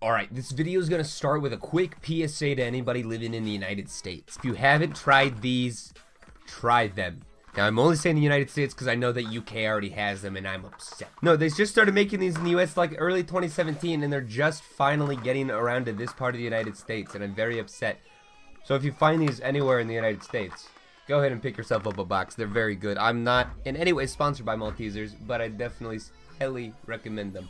Alright, this video is going to start with a quick PSA to anybody living in the United States. If you haven't tried these, try them. Now, I'm only saying the United States because I know that UK already has them and I'm upset. No, they just started making these in the US like early 2017 and they're just finally getting around to this part of the United States and I'm very upset. So if you find these anywhere in the United States, go ahead and pick yourself up a box. They're very good. I'm not in any way sponsored by Maltesers, but I definitely highly recommend them.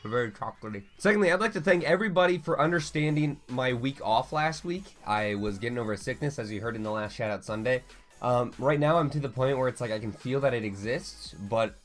They're very chocolatey. Secondly, I'd like to thank everybody for understanding my week off last week. I was getting over a sickness, as you heard in the last Shout Out Sunday. Right now, I'm to the point where it's like I can feel that it exists, but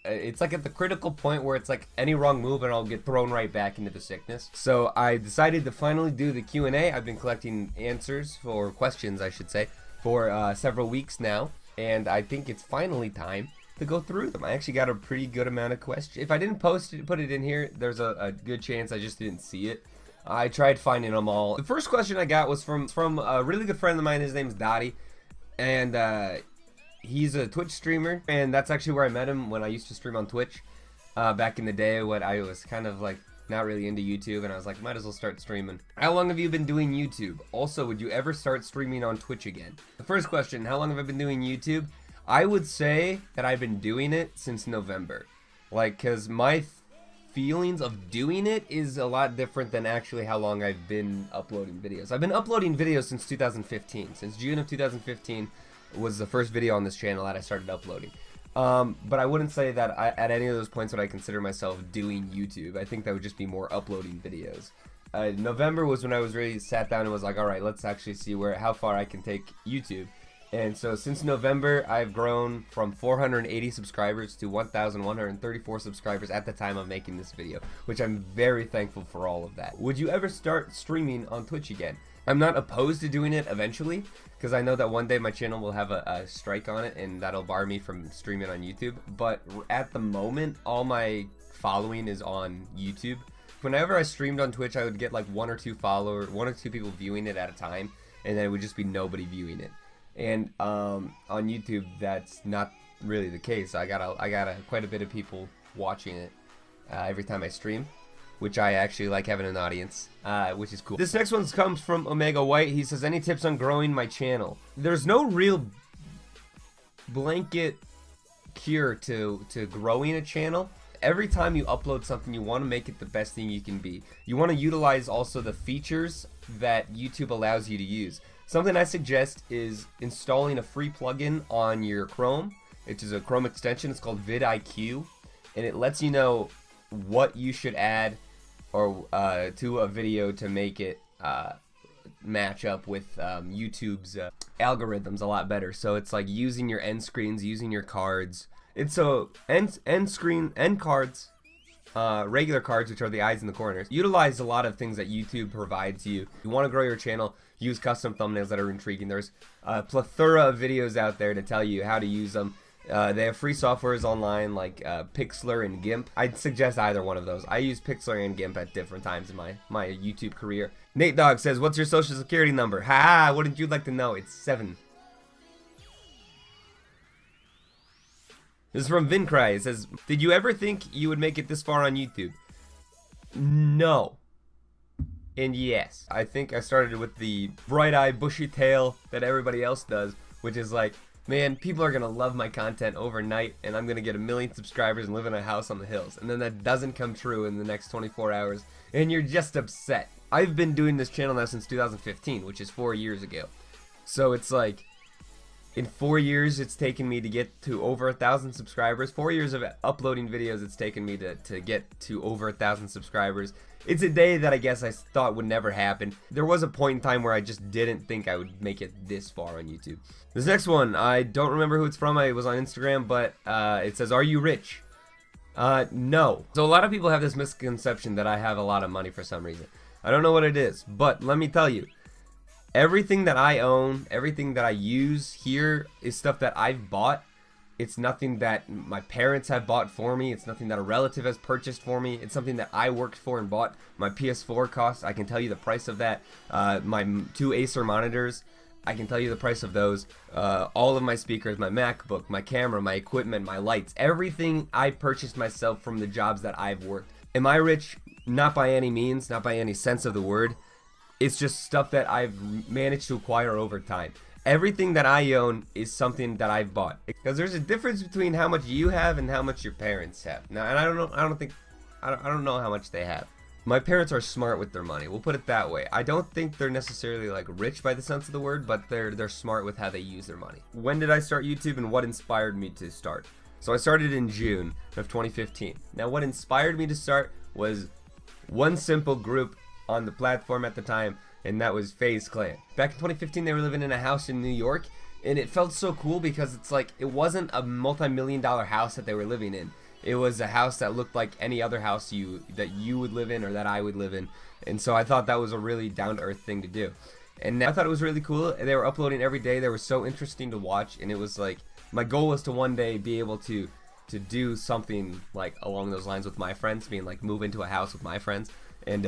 it's like at the critical point where it's like any wrong move and I'll get thrown right back into the sickness. So I decided to finally do the Q&A. I've been collecting answers, for questions I should say, for several weeks now, and I think it's finally time to go through them. I actually got a pretty good amount of questions. If I didn't put it in here, there's a good chance I just didn't see it. I tried finding them all. The first question I got was from a really good friend of mine. His name's Dottie, and he's a Twitch streamer, and that's actually where I met him when I used to stream on Twitch back in the day when I was kind of like not really into YouTube, and I was like, might as well start streaming. How long have you been doing YouTube? Also, would you ever start streaming on Twitch again? The first question, how long have I been doing YouTube? I would say that I've been doing it since November. Like, cause my feelings of doing it is a lot different than actually how long I've been uploading videos. I've been uploading videos since 2015. Since June of 2015 was the first video on this channel that I started uploading. But I wouldn't say that at any of those points would I consider myself doing YouTube. I think that would just be more uploading videos. November was when I was really sat down and was like, all right, let's actually see how far I can take YouTube. And so since November, I've grown from 480 subscribers to 1,134 subscribers at the time of making this video, which I'm very thankful for all of that. Would you ever start streaming on Twitch again? I'm not opposed to doing it eventually, because I know that one day my channel will have a strike on it and that'll bar me from streaming on YouTube. But at the moment, all my following is on YouTube. Whenever I streamed on Twitch, I would get like one or two people viewing it at a time, and then it would just be nobody viewing it. And on YouTube, that's not really the case. I got quite a bit of people watching it every time I stream, which I actually like having an audience, which is cool. This next one comes from Omega White. He says, any tips on growing my channel? There's no real blanket cure to growing a channel. Every time you upload something, you want to make it the best thing you can be. You want to utilize also the features that YouTube allows you to use. Something I suggest is installing a free plugin on your Chrome, which is a Chrome extension. It's called vidIQ, and it lets you know what you should add or to a video to make it match up with YouTube's algorithms a lot better. So it's like using your end screens, using your cards. It's so end cards, regular cards, which are the eyes in the corners. Utilize a lot of things that YouTube provides you. You want to grow your channel, use custom thumbnails that are intriguing. There's a plethora of videos out there to tell you how to use them. They have free softwares online like Pixlr and GIMP. I'd suggest either one of those. I use Pixlr and GIMP at different times in my YouTube career. Nate Dogg says, what's your social security number? Ha! Wouldn't you like to know? It's 7. This is from Vincry. It says, did you ever think you would make it this far on YouTube? No. And yes. I think I started with the bright eye, bushy tail that everybody else does, which is like, man, people are going to love my content overnight, and I'm going to get 1 million subscribers and live in a house on the hills. And then that doesn't come true in the next 24 hours, and you're just upset. I've been doing this channel now since 2015, which is 4 years ago. So it's like, in 4 years, it's taken me to get to over 1,000 subscribers. 4 years of uploading videos, it's taken me to get to over 1,000 subscribers. It's a day that I guess I thought would never happen. There was a point in time where I just didn't think I would make it this far on YouTube. This next one, I don't remember who it's from. It was on Instagram, but it says, are you rich? No. So a lot of people have this misconception that I have a lot of money for some reason. I don't know what it is, but let me tell you. Everything that I own, everything that I use here is stuff that I've bought. It's nothing that my parents have bought for me. It's nothing that a relative has purchased for me. It's something that I worked for and bought. My PS4 cost, I can tell you the price of that. My 2 Acer monitors, I can tell you the price of those. All of my speakers, my MacBook, my camera, my equipment, my lights, everything I purchased myself from the jobs that I've worked. Am I rich? Not by any means, not by any sense of the word. It's just stuff that I've managed to acquire over time. Everything that I own is something that I've bought. Because there's a difference between how much you have and how much your parents have. Now, and I don't know how much they have. My parents are smart with their money. We'll put it that way. I don't think they're necessarily like rich by the sense of the word, but they're smart with how they use their money. When did I start YouTube and what inspired me to start? So I started in June of 2015. Now, what inspired me to start was one simple group on the platform at the time, and that was FaZe Clan. Back in 2015, they were living in a house in New York, and it felt so cool because it's like, it wasn't a multi-million-dollar house that they were living in. It was a house that looked like any other house that you would live in or that I would live in. And so I thought that was a really down-to-earth thing to do. And I thought it was really cool. They were uploading every day. They were so interesting to watch, and it was like, my goal was to one day be able to do something like along those lines with my friends, being like move into a house with my friends and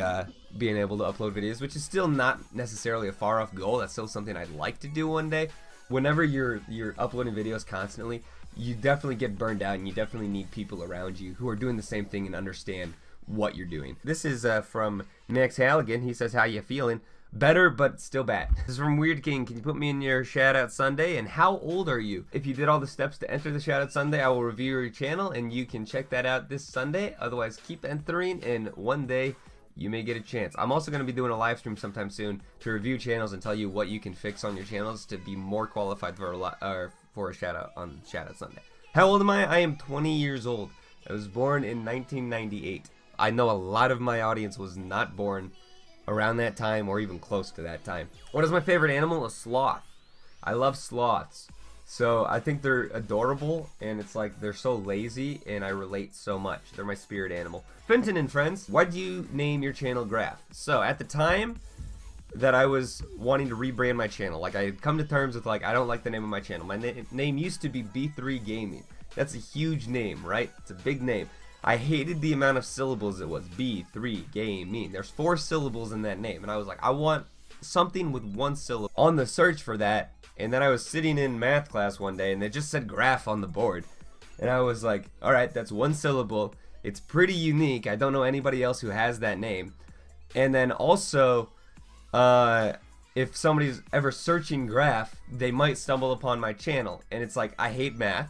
being able to upload videos, which is still not necessarily a far off goal. That's still something I'd like to do one day. Whenever you're uploading videos constantly, you definitely get burned out, and you definitely need people around you who are doing the same thing and understand what you're doing. This is from Max Halligan. He says, how you feeling? Better, but still bad. This is from Weird King. Can you put me in your Shoutout Sunday? And how old are you? If you did all the steps to enter the Shoutout Sunday, I will review your channel, and you can check that out this Sunday. Otherwise, keep entering, and one day you may get a chance. I'm also going to be doing a live stream sometime soon to review channels and tell you what you can fix on your channels to be more qualified for a shout out on Shoutout Sunday. How old am I? I am 20 years old. I was born in 1998. I know a lot of my audience was not born around that time or even close to that time. What is my favorite animal? A sloth. I love sloths. So I think they're adorable, and it's like they're so lazy, and I relate so much. They're my spirit animal. Fenton and friends, why do you name your channel Graph? So at the time that I was wanting to rebrand my channel, like I had come to terms with like, I don't like the name of my channel. My name used to be B3 Gaming. That's a huge name, right? It's a big name. I hated the amount of syllables it was. B3 Gaming. There's 4 syllables in that name, and I was like, I want something with 1 syllable. On the search for that, and then I was sitting in math class one day, and they just said graph on the board, and I was like, all right, that's 1 syllable. It's pretty unique. I don't know anybody else who has that name. And then also, if somebody's ever searching graph, they might stumble upon my channel, and it's like, I hate math,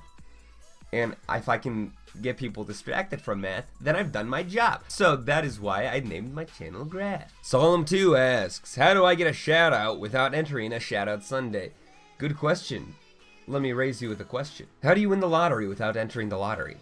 and if I can get people distracted from math, then I've done my job. So that is why I named my channel Graph. Solemn2 asks, how do I get a shout out without entering a Shoutout Sunday? Good question. Let me raise you with a question. How do you win the lottery without entering the lottery?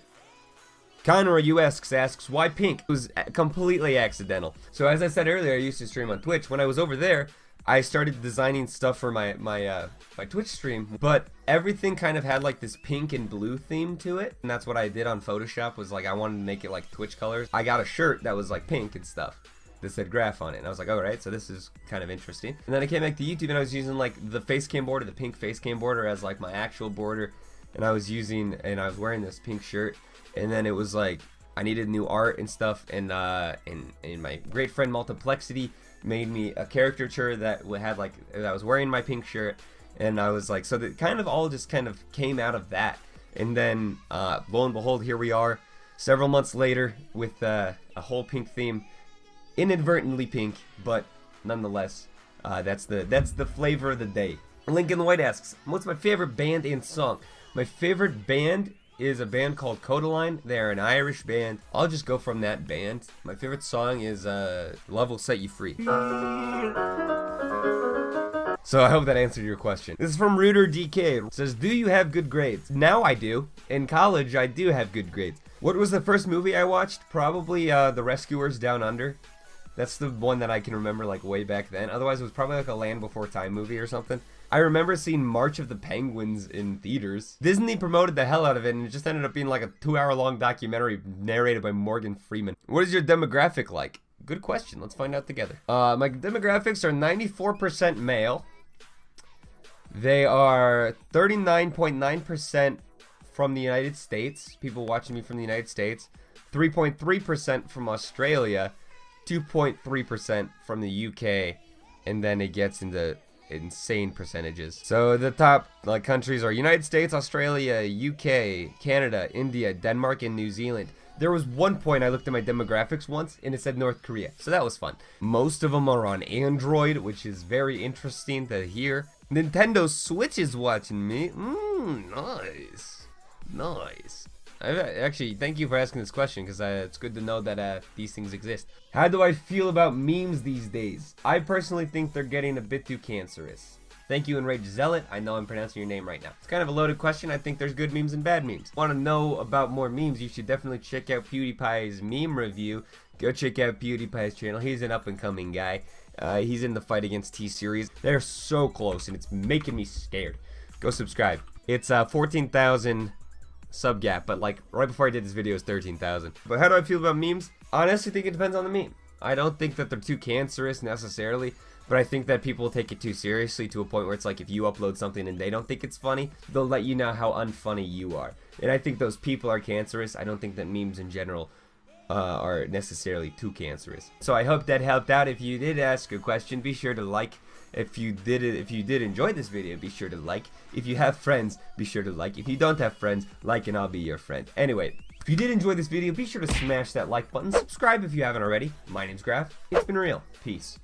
Conor asks, why pink? It was completely accidental. So as I said earlier, I used to stream on Twitch. When I was over there, I started designing stuff for my Twitch stream, but everything kind of had like this pink and blue theme to it, and that's what I did on Photoshop. Was like, I wanted to make it like Twitch colors. I got a shirt that was like pink and stuff that said Graph on it, and I was like, alright, so this is kind of interesting. And then I came back to YouTube, and I was using like the face cam border, the pink face cam border as like my actual border, and I was wearing this pink shirt, and then it was like, I needed new art and stuff, and my great friend Multiplexity made me a caricature that had like, that was wearing my pink shirt, and I was like, so that kind of all just kind of came out of that. And then lo and behold, here we are several months later with a whole pink theme, inadvertently pink, but nonetheless, that's the flavor of the day. Lincoln White asks, what's my favorite band and song? My favorite band is a band called Codaline. They're an Irish band. I'll just go from that band. My favorite song is Love Will Set You Free. So I hope that answered your question. This is from Rooter DK. It says, do you have good grades? Now I do. In college, I do have good grades. What was the first movie I watched? Probably The Rescuers Down Under. That's the one that I can remember like way back then. Otherwise, it was probably like a Land Before Time movie or something. I remember seeing March of the Penguins in theaters. Disney promoted the hell out of it, and it just ended up being like a 2-hour-long documentary narrated by Morgan Freeman. What is your demographic like? Good question. Let's find out together. My demographics are 94% male. They are 39.9% from the United States. People watching me from the United States. 3.3% from Australia. 2.3% from the UK. And then it gets into insane percentages. So the top countries are United States, Australia, UK, Canada, India, Denmark, and New Zealand. There was one point I looked at my demographics once and it said North Korea, so that was fun. Most of them are on Android, which is very interesting to hear. Nintendo Switch is watching me. Nice. Nice. Actually, thank you for asking this question, because it's good to know that these things exist. How do I feel about memes these days? I personally think they're getting a bit too cancerous. Thank you, Enraged Zealot. I know I'm pronouncing your name right now. It's kind of a loaded question. I think there's good memes and bad memes. Want to know about more memes? You should definitely check out PewDiePie's meme review. Go check out PewDiePie's channel. He's an up-and-coming guy. He's in the fight against T-Series. They're so close, and it's making me scared. Go subscribe. It's 14,000 sub gap, but like right before I did this video, it's 13,000. But how do I feel about memes? I honestly think it depends on the meme. I don't think that they're too cancerous necessarily, but I think that people take it too seriously to a point where it's like if you upload something and they don't think it's funny, they'll let you know how unfunny you are. And I think those people are cancerous. I don't think that memes in general are necessarily too cancerous. So I hope that helped out. If you did ask a question, be sure to like. If you did enjoy this video, be sure to like. If you have friends, be sure to like. If you don't have friends, like and I'll be your friend. Anyway, if you did enjoy this video, be sure to smash that like button. Subscribe if you haven't already. My name's Graph. It's been real. Peace.